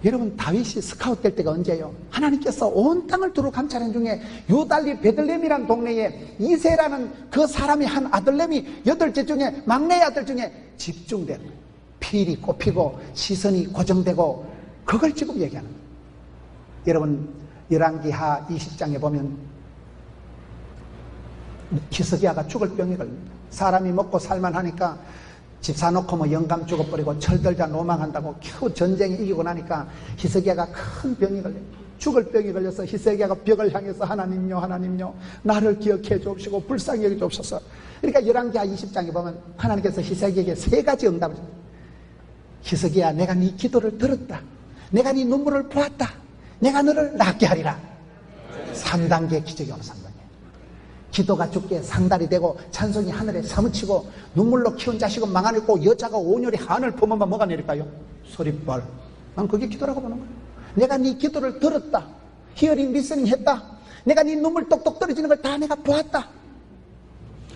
여러분 다윗이 스카우트 될 때가 언제예요? 하나님께서 온 땅을 두루 감찰한 중에 유달리 베들레헴이라는 동네에 이세라는 그 사람이 한 아들내미 8째 중에 막내 아들 중에 집중된 필이 꼽히고 시선이 고정되고 그걸 지금 얘기하는 거예요. 여러분 열왕기하 20장에 보면 히스기야가 죽을 병이 걸립니다. 사람이 먹고 살만하니까 집 사놓고 뭐 영감 죽어버리고 철들자 노망한다고 겨우 전쟁에 이기고 나니까 히스기야가 큰 병이 걸려요. 죽을 병이 걸려서 히스기야가 벽을 향해서 하나님요 하나님요 나를 기억해 주옵시고 불쌍히 여겨 주옵소서. 그러니까 열왕기하 20장에 보면 하나님께서 히스기야에게 3가지 응답을 줍니다. 히스기야 내가 네 기도를 들었다. 내가 네 눈물을 보았다. 내가 너를 낫게 하리라. 3단계 기적이 오는 3단계. 기도가 죽게 상달이 되고 찬송이 하늘에 사무치고 눈물로 키운 자식은 망하고 여자가 온열이 한을 품어만 뭐가 내릴까요? 소리뻘. 난 그게 기도라고 보는 거예요. 내가 네 기도를 들었다. 히어링 리스닝 했다. 내가 네 눈물 똑똑 떨어지는 걸 다 내가 보았다.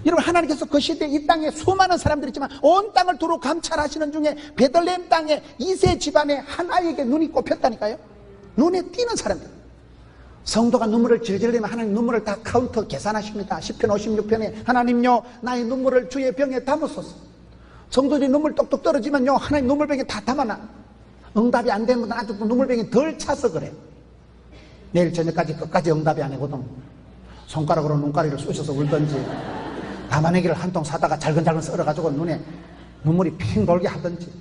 여러분, 하나님께서 그 시대에 이 땅에 수많은 사람들이 있지만 온 땅을 두루 감찰하시는 중에 베들레헴 땅에 이세 집안의 한 아이에게 눈이 꼽혔다니까요. 눈에 띄는 사람들. 성도가 눈물을 질질 흘리면 하나님 눈물을 다 카운터 계산하십니다. 시편 56편에 하나님요 나의 눈물을 주의 병에 담으소서. 성도들이 눈물 똑똑 떨어지면요 하나님 눈물병에 다 담아놔. 응답이 안 되면 아직도 눈물병이 덜 차서 그래. 내일 저녁까지 끝까지 응답이 안 되거든. 손가락으로 눈가리를 쑤셔서 울든지 담아내기를 한 통 사다가 잘근잘근 썰어가지고 눈에 눈물이 핑 돌게 하든지.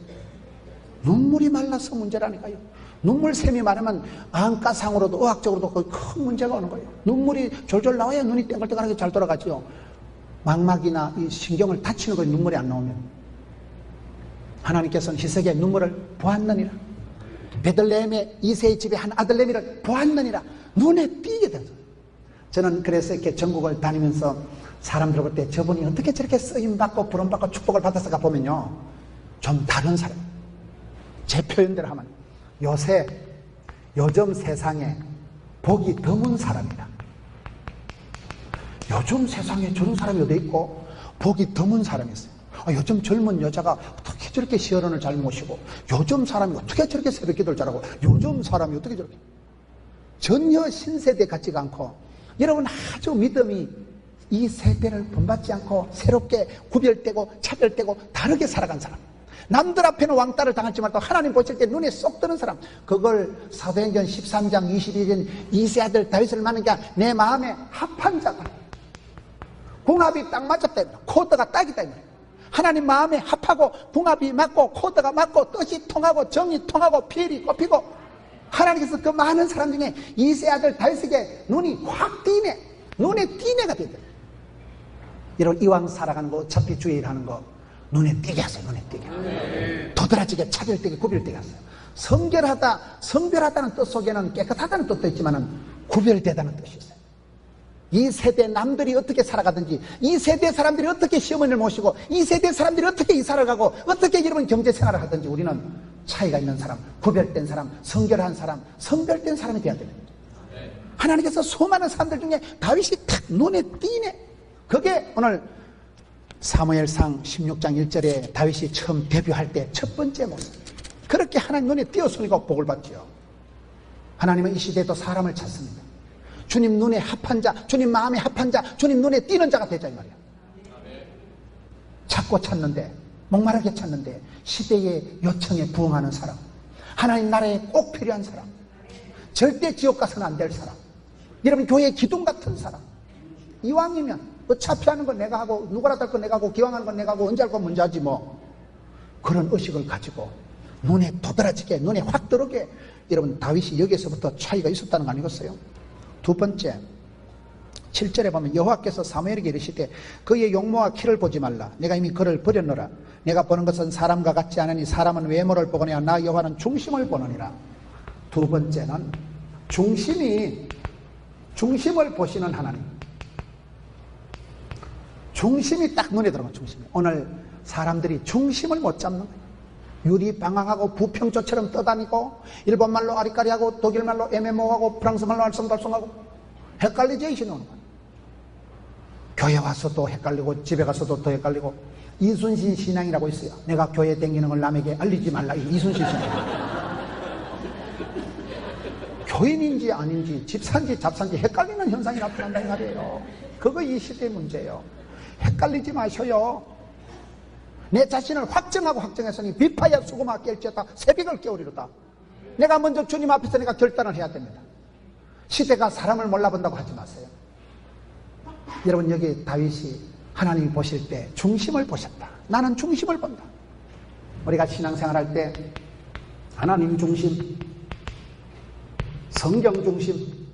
눈물이 말라서 문제라니까요. 눈물샘이 많으면 안과상으로도 의학적으로도 거의 큰 문제가 오는 거예요. 눈물이 졸졸 나와야 눈이 땡글땡글하게 잘 돌아가지요. 망막이나 이 신경을 다치는 거예요. 눈물이 안 나오면. 하나님께서는 희석의 눈물을 보았느니라. 베들레헴의 이세의 집에 한 아들내미를 보았느니라. 눈에 띄게 된 거예요. 저는 그래서 이렇게 전국을 다니면서 사람들 볼 때 저분이 어떻게 저렇게 쓰임받고 부름받고 축복을 받았을까 보면요 좀 다른 사람. 제 표현대로 하면 요즘 세상에 복이 드문 사람이다. 요즘 세상에 저런 사람이 어디 있고 복이 드문 사람이 있어요. 요즘 젊은 여자가 어떻게 저렇게 시어른을 잘 모시고, 요즘 사람이 어떻게 저렇게 새벽기도를 잘하고, 요즘 사람이 어떻게 저렇게. 전혀 신세대 같지가 않고, 여러분 아주 믿음이 이 세대를 본받지 않고 새롭게 구별되고 차별되고 다르게 살아간 사람. 남들 앞에는 왕따를 당할지만 또 하나님 보실 때 눈에 쏙 드는 사람. 그걸 사도행전 13장 22절 이세 아들 다윗을 만난 게 내 마음에 합한 자다. 궁합이 딱 맞았다. 코드가 딱이다. 하나님 마음에 합하고 궁합이 맞고 코드가 맞고 뜻이 통하고 정이 통하고 피hel이 꼽히고, 하나님께서 그 많은 사람 중에 이세 아들 다윗에게 눈이 확 띄네. 눈에 띄네가 되더라. 여러분 이왕 살아가는 거 어차피 주의 일하는 거 눈에 띄게 하세요. 눈에 띄게. 도드라지게 차별되게 구별되게 하세요. 성별하다는 뜻 속에는 깨끗하다는 뜻도 있지만 구별되다는 뜻이 있어요. 이 세대 남들이 어떻게 살아가든지, 이 세대 사람들이 어떻게 시어머니를 모시고, 이 세대 사람들이 어떻게 이사를 가고, 어떻게 여러분 경제생활을 하든지 우리는 차이가 있는 사람, 구별된 사람, 성결한 사람, 성별된 사람이 되어야 됩니다. 하나님께서 수많은 사람들 중에 다윗이 탁 눈에 띄네. 그게 오늘 사무엘상 16장 1절에 다윗이 처음 데뷔할 때 첫 번째 모습. 그렇게 하나님 눈에 띄었으니까 복을 받지요. 하나님은 이 시대에도 사람을 찾습니다. 주님 눈에 합한 자, 주님 마음에 합한 자, 주님 눈에 띄는 자가 되자 이 말이야. 찾고 찾는데, 목마르게 찾는데 시대의 요청에 부응하는 사람, 하나님 나라에 꼭 필요한 사람, 절대 지옥 가서는 안 될 사람, 여러분 교회의 기둥 같은 사람. 이왕이면 어차피 하는 건 내가 하고 누구라도 할 건 내가 하고 기왕하는 건 내가 하고 언제 할 건 먼저 하지 뭐. 그런 의식을 가지고 눈에 도드라지게, 눈에 확 들어오게. 여러분 다윗이 여기에서부터 차이가 있었다는 거 아니겠어요? 두 번째 7절에 보면 여호와께서 사무엘에게 이르시되 그의 용모와 키를 보지 말라. 내가 이미 그를 버렸노라. 내가 보는 것은 사람과 같지 않으니 사람은 외모를 보거니와 나 여호와는 중심을 보느니라. 두 번째는 중심을 보시는 하나님. 중심이 딱 눈에 들어가. 중심이. 오늘 사람들이 중심을 못 잡는 거예요. 유리방황하고 부평조처럼 떠다니고, 일본말로 아리까리하고 독일말로 애매모호하고 프랑스말로 알쏭달쏭하고 헷갈리죠. 이 신호는 교회 와서도 헷갈리고 집에 가서도 더 헷갈리고. 이순신 신앙이라고 있어요. 내가 교회 다니는 걸 남에게 알리지 말라. 이순신 신앙. 교인인지 아닌지 집사인지 잡사인지 헷갈리는 현상이 나타난다 이 말이에요. 그거 이 시대의 문제예요. 헷갈리지 마셔요. 내 자신을 확정했으니 비파야 수고마 깰지어다 새벽을 깨우리로다. 내가 먼저 주님 앞에서 내가 결단을 해야 됩니다. 시대가 사람을 몰라본다고 하지 마세요. 여러분 여기 다윗이 하나님이 보실 때 중심을 보셨다. 나는 중심을 본다. 우리가 신앙생활할 때 하나님 중심, 성경 중심,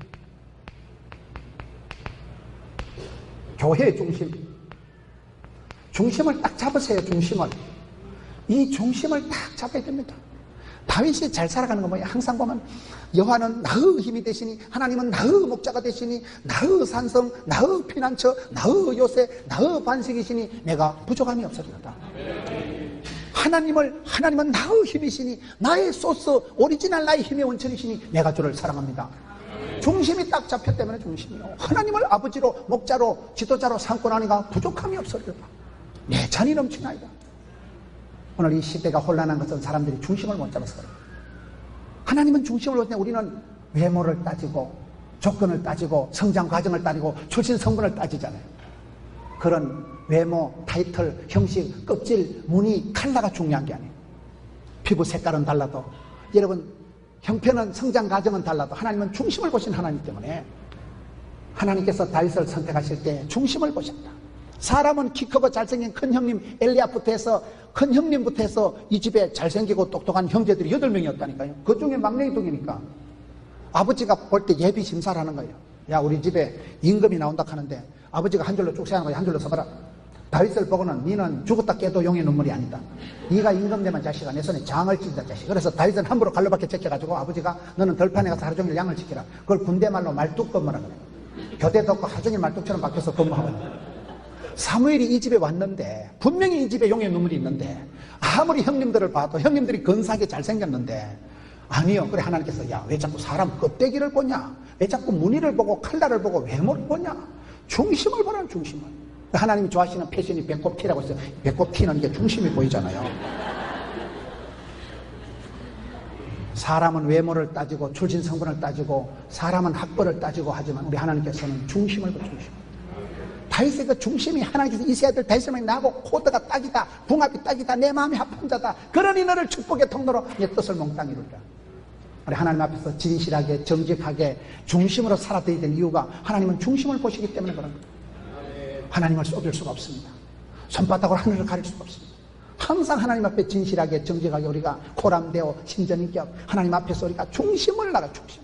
교회 중심, 중심을 딱 잡으세요. 중심을. 이 중심을 딱 잡아야 됩니다. 다윗이 잘 살아가는 거 뭐예요? 항상 보면 여호와는 나의 힘이 되시니, 하나님은 나의 목자가 되시니, 나의 산성, 나의 피난처, 나의 요새, 나의 반석이시니 내가 부족함이 없어지다. 하나님은 나의 힘이시니, 나의 소스, 오리지널 나의 힘의 원천이시니 내가 주를 사랑합니다. 중심이 딱 잡혔기 때문에 중심이요. 하나님을 아버지로, 목자로, 지도자로 삼고 나니까 부족함이 없어졌다. 내 잔이 넘치나이다. 오늘 이 시대가 혼란한 것은 사람들이 중심을 못 잡아서 그래요. 하나님은 중심을 못 잡고 우리는 외모를 따지고 조건을 따지고 성장 과정을 따지고 출신 성분을 따지잖아요. 그런 외모, 타이틀, 형식, 껍질, 무늬, 컬러가 중요한 게 아니에요. 피부 색깔은 달라도, 여러분 형편은, 성장 과정은 달라도 하나님은 중심을 보신 하나님 때문에 하나님께서 다윗을 선택하실 때 중심을 보셨다. 사람은 키 크고 잘생긴 큰 형님 엘리압부터 해서, 큰 형님부터 해서 이 집에 잘생기고 똑똑한 형제들이 8명이었다니까요. 그 중에 막내이 동이니까 아버지가 볼 때 예비 심사를 하는 거예요. 야, 우리 집에 임금이 나온다 하는데 아버지가 한 줄로 쭉 세는 거예요. 한 줄로 서봐라. 다윗을 보고는 니는 죽었다 깨도 용의 눈물이 아니다. 네가 임금 되면 자식아 내 손에 장을 찢다 자식. 그래서 다윗은 함부로 갈로밖에 제껴가지고 아버지가 너는 들판에 가서 하루 종일 양을 지키라. 그걸 군대 말로 말뚝 근무라 그래요. 교대도 없고 하루 종일 말뚝처럼 박혀서 근무하고 있는 거예요. 사무엘이 이 집에 왔는데, 분명히 이 집에 용의 눈물이 있는데, 아무리 형님들을 봐도 형님들이 근사하게 잘생겼는데, 아니요. 그래 하나님께서 야, 왜 자꾸 사람 껍데기를 보냐? 왜 자꾸 무늬를 보고 칼날을 보고 외모를 보냐? 중심을 보라는 중심을. 하나님이 좋아하시는 패션이 배꼽티라고 했어요. 배꼽티는 이게 중심이 보이잖아요. 사람은 외모를 따지고 출신 성분을 따지고 사람은 학벌을 따지고 하지만 우리 하나님께서는 중심을 보 중심. 다윗의 그 중심이 하나님께서 이세 아들 다윗을 나고 코드가 딱이다, 궁합이 딱이다, 내 마음이 합한 자다. 그러니 너를 축복의 통로로 내 뜻을 몽땅 이루리라. 우리 하나님 앞에서 진실하게 정직하게 중심으로 살아드려야 될 이유가 하나님은 중심을 보시기 때문에 그런 거예요. 하나님을 속일 수가 없습니다. 손바닥으로 하늘을 가릴 수가 없습니다. 항상 하나님 앞에 진실하게 정직하게 우리가 고람되어 신전인격 하나님 앞에서 우리가 중심을 나가 중심.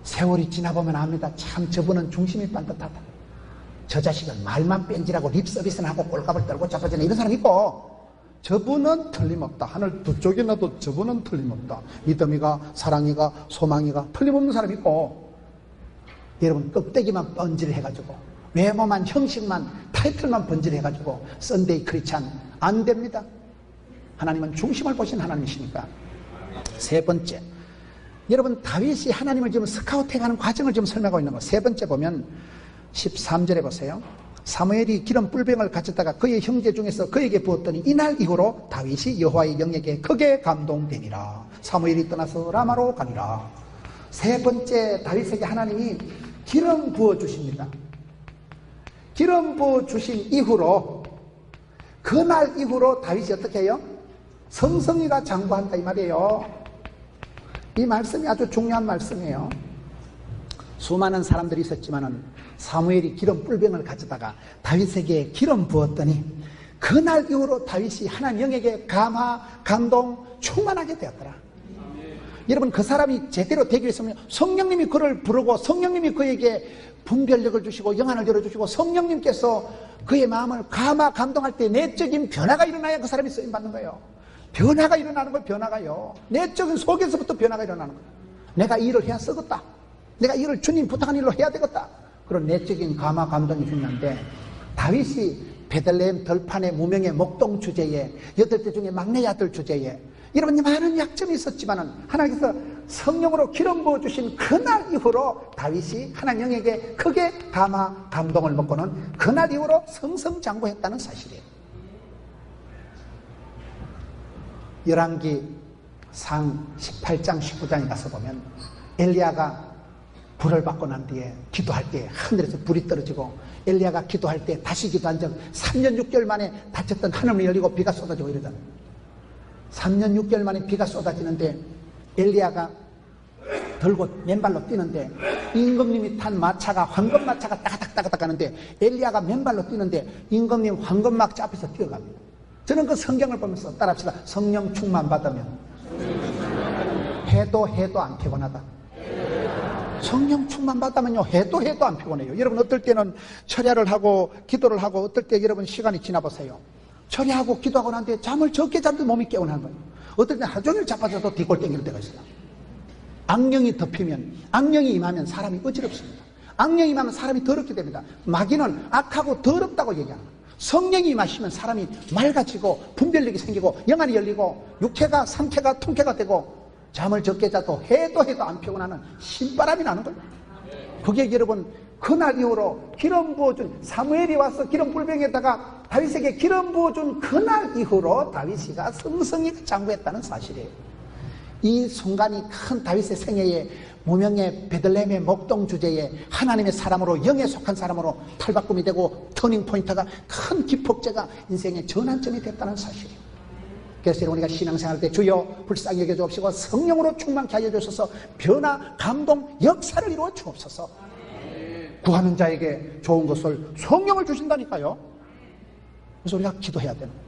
세월이 지나보면 압니다. 참 저분은 중심이 반듯하다. 저 자식은 말만 뺀질하고 립서비스는 하고 꼴값을 떨고 자빠지는 이런 사람이 있고, 저분은 틀림없다. 하늘 두 쪽에 놔도 저분은 틀림없다. 믿음이가 사랑이가 소망이가 틀림없는 사람이 있고, 여러분 껍데기만 번질해가지고 외모만 형식만 타이틀만 번질해가지고 썬데이 크리스찬 안 됩니다. 하나님은 중심을 보신 하나님이시니까. 세 번째, 여러분 다윗이 하나님을 지금 스카우트해가는 과정을 지금 설명하고 있는 거. 세 번째 보면 13절에 보세요. 사무엘이 기름 뿔병을 가졌다가 그의 형제 중에서 그에게 부었더니 이날 이후로 다윗이 여호와의 영에게 크게 감동되니라. 사무엘이 떠나서 라마로 가니라. 세 번째, 다윗에게 하나님이 기름 부어 주십니다. 기름 부어 주신 이후로, 그날 이후로 다윗이 어떻게 해요? 성성이가 장구한다 이 말이에요. 이 말씀이 아주 중요한 말씀이에요. 수많은 사람들이 있었지만은 사무엘이 기름 뿔병을 가져다가 다윗에게 기름 부었더니 그날 이후로 다윗이 하나님 영에게 감화, 감동, 충만하게 되었더라. 여러분 그 사람이 제대로 되기 위해서는 성령님이 그를 부르고 성령님이 그에게 분별력을 주시고 영안을 열어주시고 성령님께서 그의 마음을 감화, 감동할 때 내적인 변화가 일어나야 그 사람이 쓰임받는 거예요. 변화가 일어나는 거예요. 변화가요. 내적인 속에서부터 변화가 일어나는 거예요. 내가 이 일을 해야 쓰겠다. 내가 이 일을 주님 부탁한 일로 해야 되겠다. 그런 내적인 감화, 감동이 중요한데, 다윗이 베들레헴 들판의 무명의 목동 주제에 8대 중에 막내 아들 주제에 여러분 많은 약점이 있었지만은 하나님께서 성령으로 기름 부어주신 그날 이후로 다윗이 하나님 영에게 크게 감화, 감동을 먹고는 그날 이후로 성성장구했다는 사실이에요. 열왕기 상 18장 19장에 가서 보면 엘리야가 불을 받고 난 뒤에 기도할 때 하늘에서 불이 떨어지고 엘리야가 기도할 때 다시 기도한 적 3년 6개월 만에 닫혔던 하늘이 열리고 비가 쏟아지고 이러잖아요. 3년 6개월 만에 비가 쏟아지는데 엘리야가 들고 맨발로 뛰는데 임금님이 탄 마차가 황금마차가 따가닥따가닥 가는데 엘리야가 맨발로 뛰는데 임금님 황금마차 앞에서 뛰어갑니다. 저는 그 성경을 보면서 따라합시다. 성령 충만 받으면 해도 안 피곤하다. 성령 충만 받으면요 해도 안 피곤해요. 여러분 어떨 때는 철야를 하고 기도를 하고 어떨 때 여러분 시간이 지나보세요. 철야하고 기도하고 난 뒤에 잠을 적게 잠도 몸이 깨어나는 거예요. 어떨 때는 하루 종일 자빠져도 뒷골 땡길 때가 있어요. 악령이 덮이면, 악령이 임하면 사람이 어지럽습니다. 악령이 임하면 사람이 더럽게 됩니다. 마귀는 악하고 더럽다고 얘기하는 거예요. 성령이 임하시면 사람이 맑아지고 분별력이 생기고 영안이 열리고 육체가 삼체가 통쾌가 되고 잠을 적게 자도 해도 안 피곤하는 신바람이 나는 거예요. 그게 여러분 그날 이후로 기름 부어준 사무엘이 와서 기름 불병에다가 다윗에게 기름 부어준 그날 이후로 다윗이가 성성이 장구했다는 사실이에요. 이 순간이 큰 다윗의 생애에 무명의 베들레헴의 목동 주제에 하나님의 사람으로 영에 속한 사람으로 탈바꿈이 되고 터닝포인트가 큰 기폭제가 인생의 전환점이 됐다는 사실이에요. 그래서 우리가 신앙생활 때 주여 불쌍히 여겨 주옵시고 성령으로 충만케 하여 주셔서 변화, 감동, 역사를 이루어 주옵소서. 구하는 자에게 좋은 것을 성령을 주신다니까요. 그래서 우리가 기도해야 되는 거예요.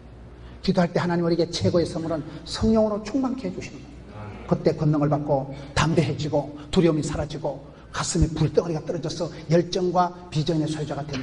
기도할 때 하나님 우리에게 최고의 선물은 성령으로 충만케 해주시는 거예요. 그때 권능을 받고 담대해지고 두려움이 사라지고 가슴에 불덩어리가 떨어져서 열정과 비전의 소유자가 됩니다.